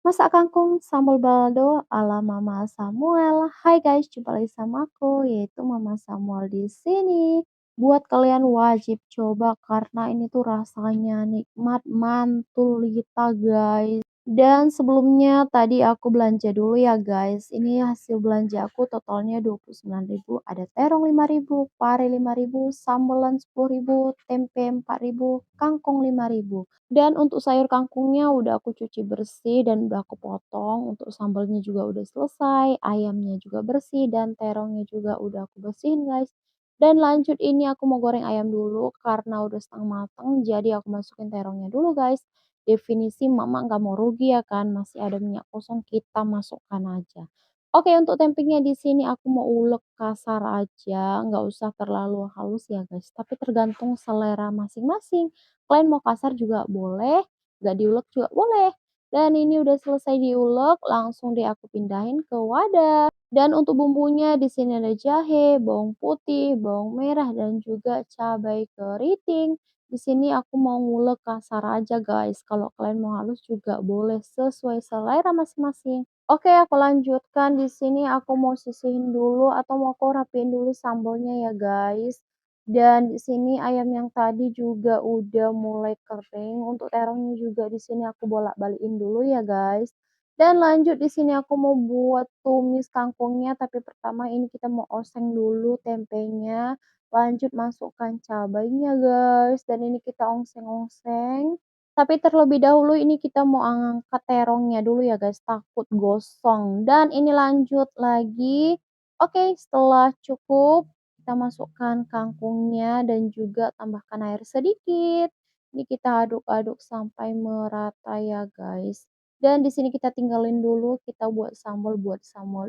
Masak kangkung sambal balado ala Mama Samuel. Hai guys, jumpa lagi sama aku yaitu Mama Samuel di sini. Buat kalian wajib coba karena ini tuh rasanya nikmat mantul lidah guys. Dan sebelumnya tadi aku belanja dulu ya guys. Ini hasil belanja aku totalnya 29.000. Ada terong 5.000, pare 5.000, sambelan 10.000, tempe 4.000, kangkung 5.000. Dan untuk sayur kangkungnya udah aku cuci bersih dan udah aku potong. Untuk sambalnya juga udah selesai, ayamnya juga bersih dan terongnya juga udah aku bersihin guys. Dan lanjut ini aku mau goreng ayam dulu karena udah setengah matang. Jadi aku masukin terongnya dulu guys. Definisi mama nggak mau rugi ya kan, masih ada minyak kosong kita masukkan aja. Oke untuk tempenya di sini aku mau ulek kasar aja, nggak usah terlalu halus ya guys, tapi tergantung selera masing-masing. Kalian mau kasar juga boleh, nggak diulek juga boleh. Dan ini udah selesai diulek, langsung deh aku pindahin ke wadah. Dan untuk bumbunya di sini ada jahe, bawang putih, bawang merah, dan juga cabai keriting. Di sini aku mau ngulek kasar aja guys, kalau kalian mau halus juga boleh sesuai selera masing-masing. Oke aku lanjutkan di sini aku mau sisihin dulu atau mau aku rapiin dulu sambalnya ya guys. Dan di sini ayam yang tadi juga udah mulai kering, untuk terongnya juga di sini aku bolak-balikin dulu ya guys. Dan lanjut di sini aku mau buat tumis kangkungnya, tapi pertama ini kita mau oseng dulu tempenya. Lanjut masukkan cabainya guys, dan ini kita ongseng-ongseng. Tapi terlebih dahulu ini kita mau angkat terongnya dulu ya guys, takut gosong. Dan ini lanjut lagi. Oke, setelah cukup kita masukkan kangkungnya dan juga tambahkan air sedikit. Ini kita aduk-aduk sampai merata ya guys. Dan di sini kita tinggalin dulu, kita buat sambal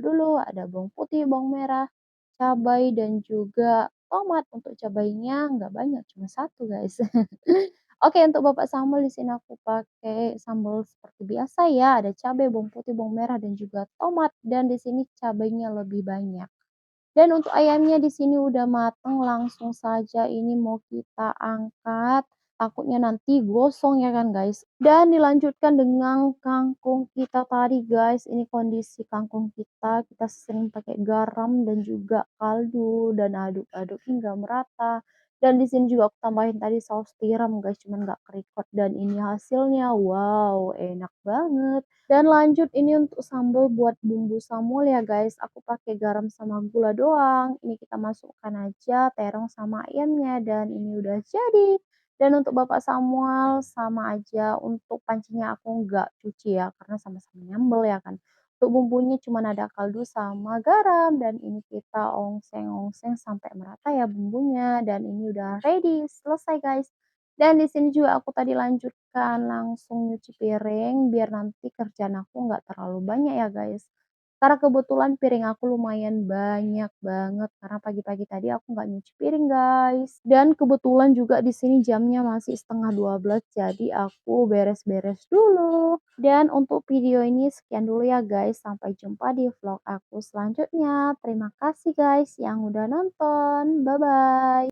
dulu, ada bawang putih, bawang merah, cabai dan juga tomat. Untuk cabainya nggak banyak, cuma satu guys. Oke, untuk bapak sambal di sini aku pakai sambal seperti biasa ya, ada cabai, bawang putih, bawang merah dan juga tomat dan di sini cabainya lebih banyak. Dan untuk ayamnya di sini udah mateng, langsung saja ini mau kita angkat. Takutnya nanti gosong ya kan guys. Dan dilanjutkan dengan kangkung kita tadi guys. Ini kondisi kangkung kita sering pakai garam dan juga kaldu dan aduk-aduk hingga merata. Dan di sini juga aku tambahin tadi saus tiram guys, cuman nggak keriput dan ini hasilnya wow, enak banget. Dan lanjut ini untuk sambal buat bumbu Samuel ya guys, aku pakai garam sama gula doang. Ini kita masukkan aja terong sama ayamnya dan ini udah jadi. Dan untuk Bapak Samuel sama aja, untuk pancinya aku nggak cuci ya karena sama-sama nyambel ya kan. Untuk bumbunya cuma ada kaldu sama garam dan ini kita ongseng-ongseng sampai merata ya bumbunya dan ini udah ready, selesai guys. Dan di sini juga aku tadi lanjutkan langsung nyuci piring biar nanti kerjaan aku nggak terlalu banyak ya guys. Karena kebetulan piring aku lumayan banyak banget karena pagi-pagi tadi aku nggak nyuci piring guys. Dan kebetulan juga di sini jamnya masih setengah 12 jadi aku beres-beres dulu. Dan untuk video ini sekian dulu ya guys. Sampai jumpa di vlog aku selanjutnya. Terima kasih guys yang udah nonton. Bye bye.